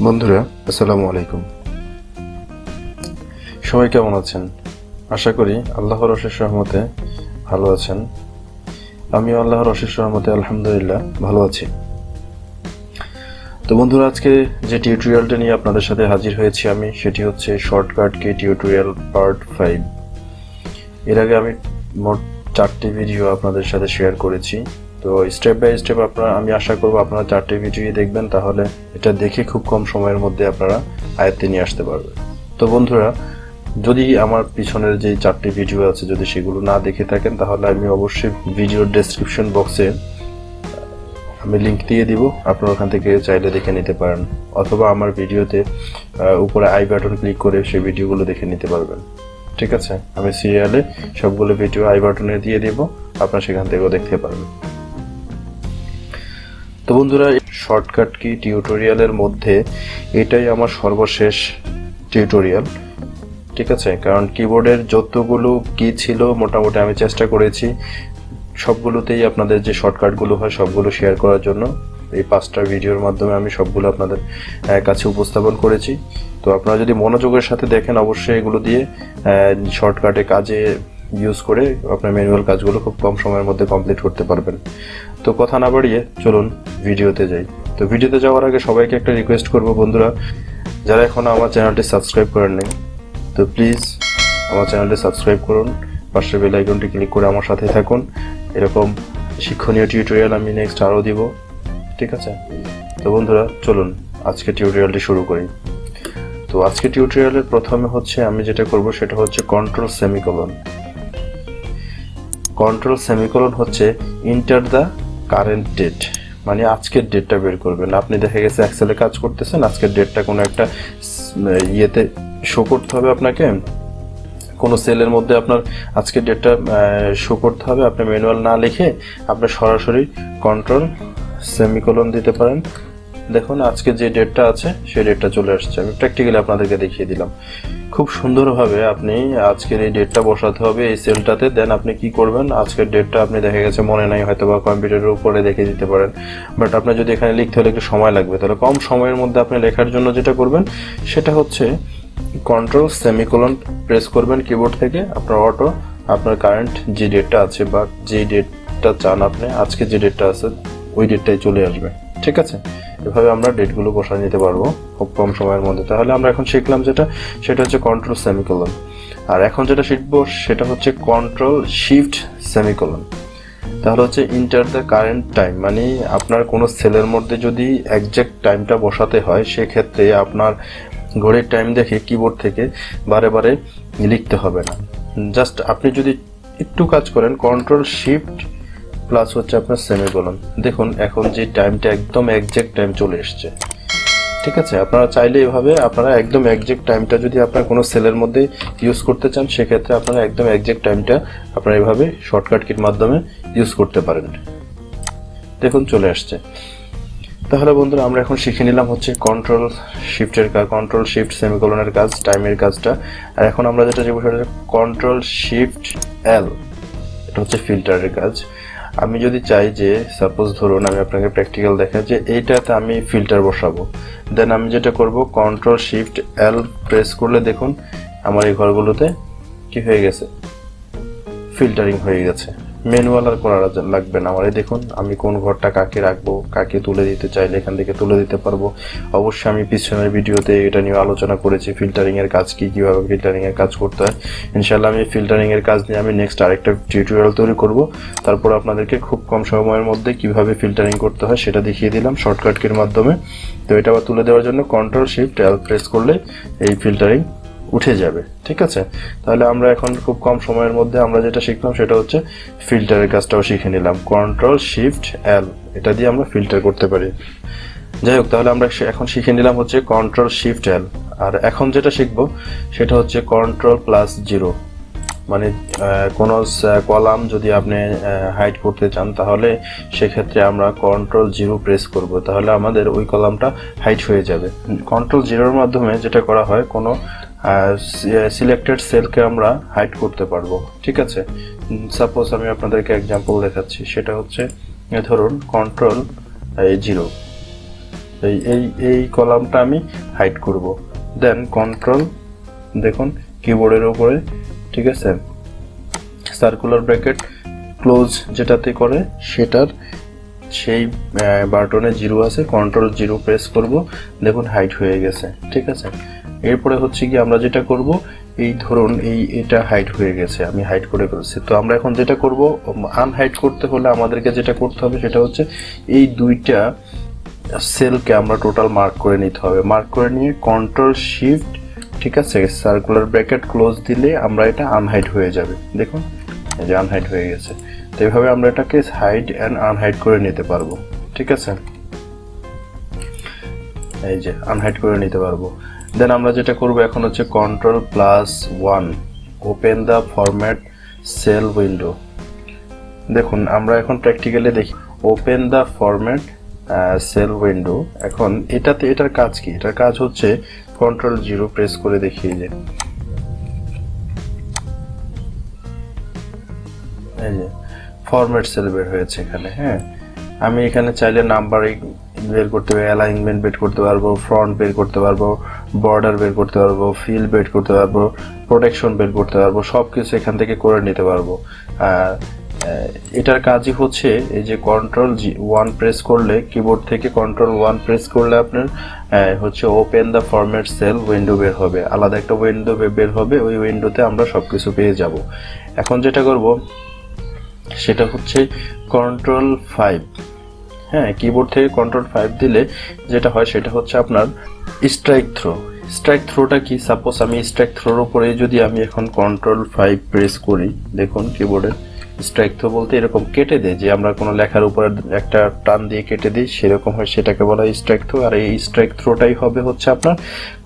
বন্ধুরা আসসালামু আলাইকুম। সবাই কেমন আছেন? আশা করি আল্লাহর অশেষ রহমতে ভালো আছেন। আমিও আল্লাহর অশেষ রহমতে আলহামদুলিল্লাহ ভালো আছি। তো বন্ধুরা, আজকে যে টিউটোরিয়ালটা নিয়ে আপনাদের সাথে হাজির হয়েছি আমি, সেটি হচ্ছে শর্টকাট কি টিউটোরিয়াল পার্ট 5। এর আগে আমি মোট 4টি ভিডিও আপনাদের সাথে শেয়ার করেছি। তো স্টেপ বাই স্টেপ আমি আশা করব আপনারা 4টি ভিডিও দেখবেন, তাহলে এটা দেখে খুব কম সময়ের মধ্যে আপনারা আয়ত্তে নিয়ে আসতে পারবেন। তো বন্ধুরা, যদি আমার পিছনের যে 4টি ভিডিও আছে যদি সেগুলো না দেখে থাকেন, তাহলে আমি অবশ্যই ভিডিওর ডেসক্রিপশন বক্সে আমি লিংক দিয়ে দিব, আপনারা ওখান থেকে চাইলে দেখে নিতে পারেন, অথবা আমার ভিডিওতে উপরে আই বাটন ক্লিক করে সেই ভিডিওগুলো দেখে নিতে পারবেন। ঠিক আছে, আমি সিরিয়ালে সবগুলো ভিডিও আই বাটনে দিয়ে দিব, আপনারা সেখান থেকেও দেখতে পারবেন। তো বন্ধুরা, শর্টকাট কি টিউটোরিয়ালের মধ্যে এটাই আমার সর্বশেষ টিউটোরিয়াল। ঠিক আছে, কারণ কিবোর্ডের যতগুলো কি ছিল মোটামুটি আমি চেষ্টা করেছি সবগুলোতেই আপনাদের যে শর্টকাটগুলো হয় সবগুলো শেয়ার করার জন্য। এই 5টা ভিডিওর মাধ্যমে আমি সবগুলো আপনাদের কাছে উপস্থাপন করেছি। তো আপনারা যদি মনোযোগের সাথে দেখেন, অবশ্যই এগুলো দিয়ে শর্টকাটে কাজে ইউজ করে আপনার ম্যানুয়াল কাজগুলো খুব কম সময়ের মধ্যে কমপ্লিট করতে পারবেন। তো কথা না বাড়িয়ে চলুন ভিডিওতে যাই। তো ভিডিওতে যাওয়ার আগে সবাইকে একটা রিকোয়েস্ট করব বন্ধুরা, যারা এখনও আমার চ্যানেলটি সাবস্ক্রাইব করেননি, তো প্লিজ আমার চ্যানেলটি সাবস্ক্রাইব করুন, পাশের বেল আইকনটি ক্লিক করে আমার সাথে থাকুন। এরকম শিক্ষণীয় টিউটোরিয়াল আমি নেক্সট আরও দিব। ঠিক আছে, তো বন্ধুরা চলুন আজকে টিউটোরিয়ালটি শুরু করি। তো আজকে টিউটোরিয়ালের প্রথমে হচ্ছে আমি যেটা করব সেটা হচ্ছে কন্ট্রোল সেমিকোলন। কন্ট্রোল সেমিকোলন হচ্ছে ইন্টার দ্য কারেন্ট ডেট, মানে আজকের ডেটটা বের করবেন। আপনি দেখা গেছে এক্সেলে কাজ করতেছেন, আজকের ডেটটা কোনো একটা ইয়েতে শো করতে হবে, আপনাকে কোনো সেলের মধ্যে আপনার আজকের ডেটটা শো করতে হবে। আপনি ম্যানুয়াল না লিখে আপনি সরাসরি কন্ট্রোল সেমিকোলন দিতে পারেন। দেখুন আজকে যে ডেটটা আছে সেই ডেটটা চলে আসছে। আমি প্র্যাকটিক্যালি আপনাদেরকে দেখিয়ে দিলাম। খুব সুন্দরভাবে আপনি আজকের এই ডেটটা বসাতে হবে এই সেলটাতে। দেন আপনি কি করবেন, আজকের ডেটটা আপনি দেখা গেছে মনে নাই, হয়তো বা কম্পিউটারের উপরে দেখে দিতে পারেন, বাট আপনার যদি এখানে লিখতে হলে একটু সময় লাগবে, তাহলে কম সময়ের মধ্যে আপনি লেখার জন্য যেটা করবেন সেটা হচ্ছে কন্ট্রোল সেমিকোলন প্রেস করবেন কিবোর্ড থেকে। আপনার অটো আপনার কারেন্ট যে ডেটটা আছে বা যে ডেটটা চান আপনি, আজকে যে ডেটটা আছে ওই ডেটটাই চলে আসবে। ঠিক আছে, এভাবে আমরা ডেটগুলো বসায় নিতে পারবো খুব কম সময়ের মধ্যে। তাহলে আমরা এখন শিখলাম সেটা হচ্ছে কন্ট্রোল সেমিকোলন। আর এখন যেটা শিখবো সেটা হচ্ছে কন্ট্রোল শিফট সেমিকোলন। তাহলে হচ্ছে ইন্টার দ্য কারেন্ট টাইম, মানে আপনার কোনো সেলের মধ্যে যদি একজ্যাক্ট টাইমটা বসাতে হয়, সেক্ষেত্রে আপনার ঘড়ির টাইম দেখে কিবোর্ড থেকে বারে বারে লিখতে হবে না। জাস্ট আপনি যদি একটু কাজ করেন, কন্ট্রোল শিফট প্লাস হচ্ছে আপনার সেমিকোলন, দেখুন এখন যে টাইমটা একদম একজ্যাক্ট টাইম চলে এসছে। ঠিক আছে, আপনারা চাইলে এভাবে আপনারা একদম একজ্যাক্ট টাইমটা যদি আপনার কোনো সেলের মধ্যে ইউজ করতে চান, সেক্ষেত্রে আপনারা একদম একজ্যাক্ট টাইমটা আপনারা এভাবে শর্টকাট কির মাধ্যমে ইউজ করতে পারেন। দেখুন চলে আসছে। তাহলে বন্ধুরা, আমরা এখন শিখে নিলাম হচ্ছে কন্ট্রোল শিফটের কাজ, কন্ট্রোল শিফট সেমিকোলনের কাজ, টাইমের কাজটা। আর এখন আমরা যেটা শিখবো সেটা হচ্ছে কন্ট্রোল শিফট এল, এটা হচ্ছে ফিল্টারের কাজ। আমি যদি চাই যে সাপোজ ধরুন আমি আপনাকে প্র্যাকটিক্যাল দেখাই যে এইটাতে আমি ফিল্টার বসাবো, দেন আমি যেটা করব কন্ট্রোল শিফট এল প্রেস করলে দেখুন আমার এই ঘরগুলোতে কি হয়ে গেছে, ফিল্টারিং হয়ে গেছে। ম্যানুয়াল আর করা লাগবে না আমার। দেখুন আমি কোন ঘরটা কাকে রাখবো, কাকে তুলে দিতে চাইলে এখান থেকে তুলে দিতে পারবো। অবশ্যই আমি পিছনের ভিডিওতে এটা নিয়ে আলোচনা করেছি, ফিল্টারিং এর কাজ কি, কিভাবে ফিল্টারিং এর কাজ করতে হয়। ইনশাআল্লাহ আমি ফিল্টারিং এর কাজ নিয়ে আমি নেক্সট আরেকটা টিউটোরিয়াল তৈরি করব। তারপর আপনাদেরকে খুব কম সময়ের মধ্যে কিভাবে ফিল্টারিং করতে হয় সেটা দেখিয়ে দিলাম শর্টকাট কির মাধ্যমে। তো এটা আবার তুলে দেওয়ার জন্য কন্ট্রোল শিফট এল প্রেস করলে এই ফিল্টারিং উঠে যাবে। ঠিক আছে, তাহলে আমরা এখন খুব কম সময়ের মধ্যে আমরা যেটা শিখলাম সেটা হচ্ছে ফিল্টারের কাজটাও শিখে নিলাম। কন্ট্রোল শিফট এল, এটা দিয়ে আমরা ফিল্টার করতে পারি। যাই হোক, তাহলে আমরা এখন শিখে নিলাম হচ্ছে কন্ট্রোল শিফট এল। আর এখন যেটা শিখবো সেটা হচ্ছে কন্ট্রোল প্লাস জিরো, মানে কোনো কলাম যদি আপনি হাইড করতে চান তাহলে সেক্ষেত্রে আমরা কন্ট্রোল জিরো প্রেস করব, তাহলে আমাদের ওই কলামটা হাইড হয়ে যাবে। কন্ট্রোল জিরোর মাধ্যমে যেটা করা হয়, কোনো সিলেক্টেড সেলকে আমরা হাইড করতে পারবো। ঠিক আছে, সাপোজ আমি আপনাদেরকে এক্সাম্পল দেখাচ্ছি, সেটা হচ্ছে ধরুন কন্ট্রোল জিরো, এই কলামটা আমি হাইড করব। দেন কন্ট্রোল, দেখুন কিবোর্ডের উপরে, ঠিক আছে, সার্কুলার ব্র্যাকেট ক্লোজ যেটাতে করে সেটার সেই বাটনে 0 আছে, কন্ট্রোল 0 প্রেস করব, দেখুন হাইড হয়ে গেছে, ঠিক আছে। এরপরে হচ্ছে কি আমরা যেটা করব, এই ধরুন এটা হাইড হয়ে গেছে, আমি হাইড করে ফেলছি। তো আমরা এখন যেটা করব, আনহাইড করতে হলে আমাদেরকে যেটা করতে হবে সেটা হচ্ছে এই দুইটা সেলকে আমরা টোটাল মার্ক করে নিতে হবে। মার্ক করে নিয়ে কন্ট্রোল শিফট, ঠিক আছে, সার্কুলার ব্র্যাকেট ক্লোজ দিলে আমরা এটা আনহাইড হয়ে যাবে। দেখুন এই যে আনহাইড হয়ে গেছে। তো এইভাবে আমরা এটাকে হাইড অ্যান্ড আনহাইড করে নিতে পারবো, ঠিক আছে, এই যে আনহাইড করে নিতে পারবো। দেন আমরা যেটা করব এখন হচ্ছে Ctrl+1 open the format sell window. দেখুন আমরা এখন প্র্যাকটিক্যালি দেখি, open the format sell window. এখন এটার কাজ কি? এটার কাজ হচ্ছে কন্ট্রোল 0 প্রেস করে দেখিয়ে যে এই যে ফরম্যাট সেল বের হয়েছে এখানে। হ্যাঁ, আমি এখানে চাইলে নাম্বারিং বের করতে পারবো, অ্যালাইনমেন্ট বের করতে পারবো, ফ্রন্ট বের করতে পারবো, বর্ডার বের করতে পারবো, ফিল বের করতে পারবো, প্রোটেকশন বের করতে পারবো, সব কিছু এখান থেকে করে নিতে পারবো। এটার কাজই হচ্ছে এই যে Ctrl+1 প্রেস করলে, কিবোর্ড থেকে Ctrl+1 প্রেস করলে আপনার হচ্ছে open the format sell window বের হবে, আলাদা একটা উইন্ডো বের হবে, ওই উইন্ডোতে আমরা সবকিছু পেয়ে যাব। এখন যেটা করব সেটা হচ্ছে Ctrl+5। হ্যাঁ, কিবোর্ড থেকে Ctrl+5 দিলে যেটা হয় সেটা হচ্ছে আপনার স্ট্রাইক থ্রো। স্ট্রাইক থ্রোটা কি? সাপোজ আমি স্ট্রাইক থ্রোর উপরে যদি আমি এখন Ctrl+5 প্রেস করি, দেখুন কিবোর্ডে স্ট্রাইক থ্রো বলতে এরকম কেটে দেয়, যে আমরা কোনো লেখার উপরে একটা টান দিয়ে কেটে দিই, সেরকম হয়, সেটাকে বলা হয় স্ট্রাইক থ্রো। আর এই স্ট্রাইক থ্রোটাই হবে হচ্ছে আপনার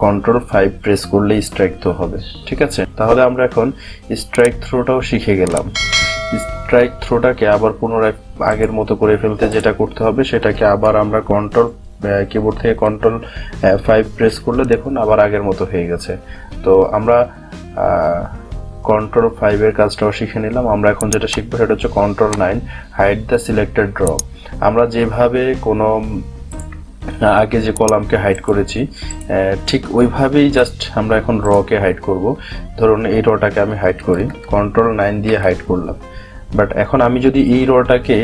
Ctrl+5 প্রেস করলে স্ট্রাইক থ্রো হবে, ঠিক আছে। তাহলে আমরা এখন স্ট্রাইক থ্রোটাও শিখে গেলাম। স্ট্রাইক থ্রোটাকে আবার পুনরায় আগের মতো করে ফেলতে যেটা করতে হবে সেটাকে আবার আমরা কিবোর্ড থেকে Ctrl+5 প্রেস করলে দেখুন আবার আগের মতো হয়ে গেছে। তো আমরা Ctrl+5 এর কাজটাও শিখে নিলাম। আমরা এখন যেটা শিখবো সেটা হচ্ছে Ctrl+9 hide the selected draw. আমরা যেভাবে কোনো আগে যে কলামকে হাইড করেছি ঠিক ওইভাবেই জাস্ট আমরা এখন রকে হাইড করব। ধরুন এই রটাকে আমি হাইড করি, Ctrl+9 দিয়ে হাইড করলাম। বাট এখন আমি যদি এই রটাকে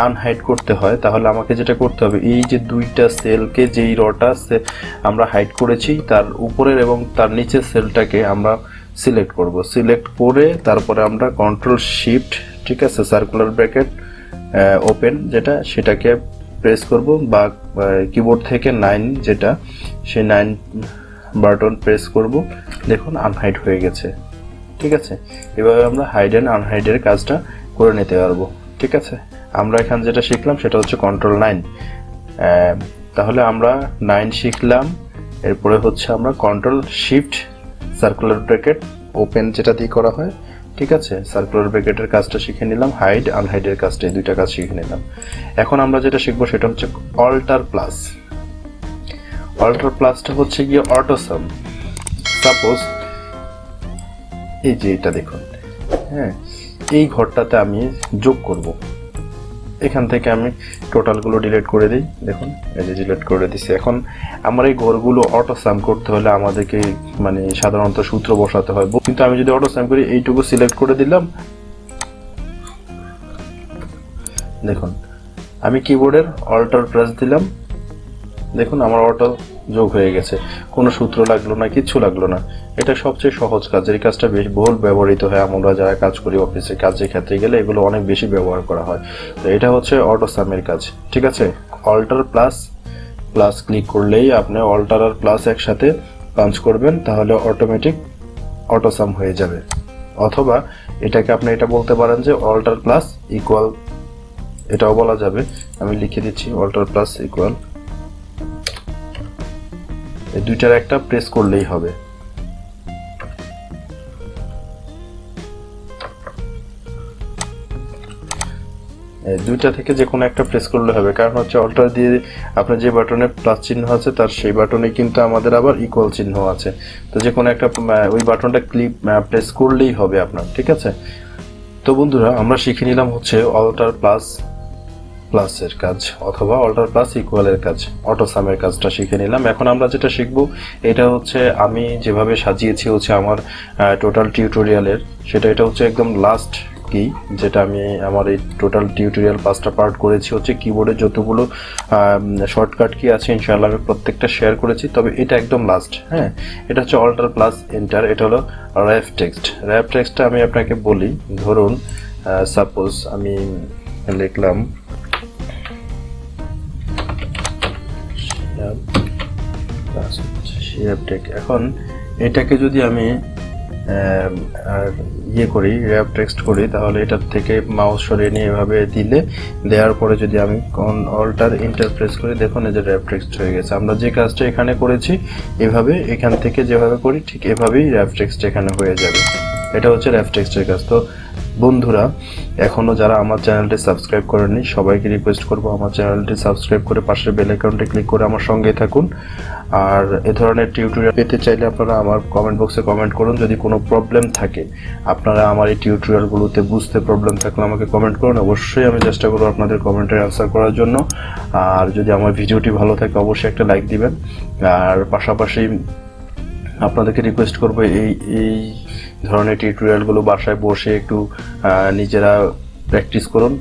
আনহাইড করতে হয় তাহলে আমাকে যেটা করতে হবে, এই যে দুইটা সেলকে যেই রটা আমরা হাইড করেছি তার উপরের এবং তার নিচের সেলটাকে আমরা সিলেক্ট করব। সিলেক্ট করে তারপরে আমরা Ctrl+Shift, ঠিক আছে, সার্কুলার ব্র্যাকেট ওপেন যেটা সেটাকে প্রেস করব, বা কিবোর্ড থেকে 9 যেটা সেই 9 বাটন প্রেস করব, দেখুন আনহাইড হয়ে গেছে, ঠিক আছে। এভাবে আমরা হাইড অ্যান্ড আনহাইডের কাজটা করে নিতে পারবো, ঠিক আছে। আমরা এখানে যেটা শিখলাম সেটা হচ্ছে Ctrl+9। তাহলে আমরা 9 শিখলাম, এরপরে হচ্ছে আমরা Ctrl+Shift সার্কুলার ব্র্যাকেট ওপেন যেটা দিয়ে করা হয়, ঠিক আছে, সার্কুলার ব্র্যাকেটের কাজটা শিখে নিলাম, হাইড আনহাইডের কাজটা, এই দুইটা কাজ শিখে নিলাম। এখন আমরা যেটা শিখবো সেটা হচ্ছে Alt+। Alt+টা হচ্ছে গিয়ে অটোসাম। সাপোজ এই যে এটা দেখুন, হ্যাঁ, এই ঘরটাতে আমি যোগ করব। এখান থেকে আমি টোটালগুলো ডিলিট করে দিই, দেখুন এই যে ডিলিট করে দিছি। এখন আমার এই ঘরগুলো অটো সাম করতে হলে আমাদেরকে মানে সাধারণত সূত্র বসাতে হয়, কিন্তু আমি যদি অটো সাম করি এইটুকু সিলেক্ট করে দিলাম, দেখুন আমি কিবোর্ডের অল্টার প্রেস দিলাম, দেখুন আমার অটো যোগ হয়ে গেছে, কোনো সূত্র লাগলো না, কিচ্ছু লাগলো না। এটা সবচেয়ে সহজ কাজ, এই কাজটা বেশ বহুল ব্যবহৃত হয়। আমরা যারা কাজ করি অফিসে কাজের ক্ষেত্রে গেলে এগুলো অনেক বেশি ব্যবহার করা হয়। তো এটা হচ্ছে অটো সামের কাজ, ঠিক আছে। Alt++ ক্লিক করলেই আপনি অল্টার আর প্লাস একসাথে পাঞ্চ করবেন, তাহলে অটোমেটিক অটো সাম হয়ে যাবে। অথবা এটাকে আপনি এটা বলতে পারেন যে Alt+= এটাও বলা যাবে। আমি লিখে দিচ্ছি Alt+= এই দুইটার একটা প্রেস করলেই হবে। দুইটা থেকে যে কোনো একটা প্রেস করলে হবে, কারণ হচ্ছে অল্টার দিয়ে আপনার যে বাটনে প্লাস চিহ্ন আছে তার সেই বাটনে কিন্তু আমাদের আবার ইকুয়াল চিহ্ন আছে। তো যে কোনো একটা ওই বাটনটা প্রেস করলেই হবে আপনার, ঠিক আছে। তো বন্ধুরা আমরা শিখে নিলাম হচ্ছে Alt++ প্লাসের কাজ অথবা অল্টার প্লাস ইকুয়ালের কাজ, অটোসামের কাজটা শিখে নিলাম। এখন আমরা যেটা শিখব এটা হচ্ছে আমি যেভাবে সাজিয়েছি হচ্ছে আমার টোটাল টিউটোরিয়ালের, এটা হচ্ছে একদম লাস্ট কি, যেটা আমি আমার এই টোটাল টিউটোরিয়াল 5টা পার্ট করেছি হচ্ছে কিবোর্ডে যতগুলো শর্টকাট কি আছে ইনশাআল্লাহ আমি প্রত্যেকটা শেয়ার করেছি, তবে এটা একদম লাস্ট। হ্যাঁ, এটা হচ্ছে অল্টার প্লাস এন্টার, এটা হলো র্যাপ টেক্সট। র্যাপ টেক্সটটা আমি আপনাকে বলি, ধরুন সাপোজ আমি লিখলাম এখন এটাকে যদি আমি করি র্যাপ টেক্সট করি, তাহলে এটার থেকে মাউস সরিয়ে নিয়ে এভাবে দেওয়ার পরে যদি আমি অল্টার এন্টার প্রেস করি, দেখুন এই যে র্যাপ টেক্সট হয়ে গেছে। আমরা যে কাজটা এখানে করেছি এভাবে এখান থেকে যেভাবে করি ঠিক এভাবেই র্যাপ টেক্সট এখানে হয়ে যাবে। এটা হচ্ছে র্যাপ টেক্সটের কাজ। তো বন্ধুরা, এখনো যারা আমার চ্যানেলটি সাবস্ক্রাইব করেননি সবাইকে রিকোয়েস্ট করব আমার চ্যানেলটি সাবস্ক্রাইব করে পাশের বেল আইকনটি ক্লিক করে আমার সঙ্গে থাকুন। আর এ ধরনের টিউটোরিয়াল পেতে চাইলে আপনারা আমার কমেন্ট বক্সে কমেন্ট করুন। যদি কোনো প্রবলেম থাকে, আপনারা আমার এই টিউটোরিয়ালগুলোতে বুঝতে প্রবলেম থাকলে আমাকে কমেন্ট করুন, অবশ্যই আমি চেষ্টা করব আপনাদের কমেন্টের অ্যান্সার করার জন্য। আর যদি আমার ভিডিওটি ভালো থাকে অবশ্যই একটা লাইক দিবেন। আর পাশাপাশি আপনাদেরকে রিকোয়েস্ট করব এই ধরনের টিউটোরিয়ালগুলো বাসায় বসে একটু নিজেরা প্র্যাকটিস করুন,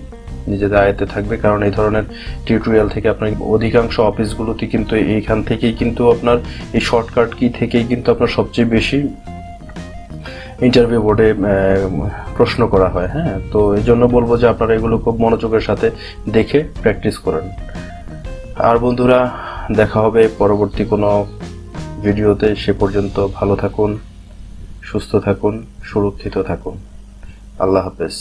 নিজেদের আয়ত্তে থাকবে। কারণ এই ধরনের টিউটোরিয়াল থেকে আপনার অধিকাংশ অফিসগুলোতে কিন্তু এইখান থেকেই কিন্তু আপনার এই শর্টকাট কি থেকেই কিন্তু আপনার সবচেয়ে বেশি ইন্টারভিউ বোর্ডে প্রশ্ন করা হয়। হ্যাঁ, তো এই জন্য বলবো যে আপনারা এগুলো খুব মনোযোগের সাথে দেখে প্র্যাকটিস করেন। আর বন্ধুরা, দেখা হবে পরবর্তী কোনো ভিডিওতে। সে পর্যন্ত ভালো থাকুন, সুস্থ থাকুন, সুরক্ষিত থাকুন। আল্লাহ হাফেজ।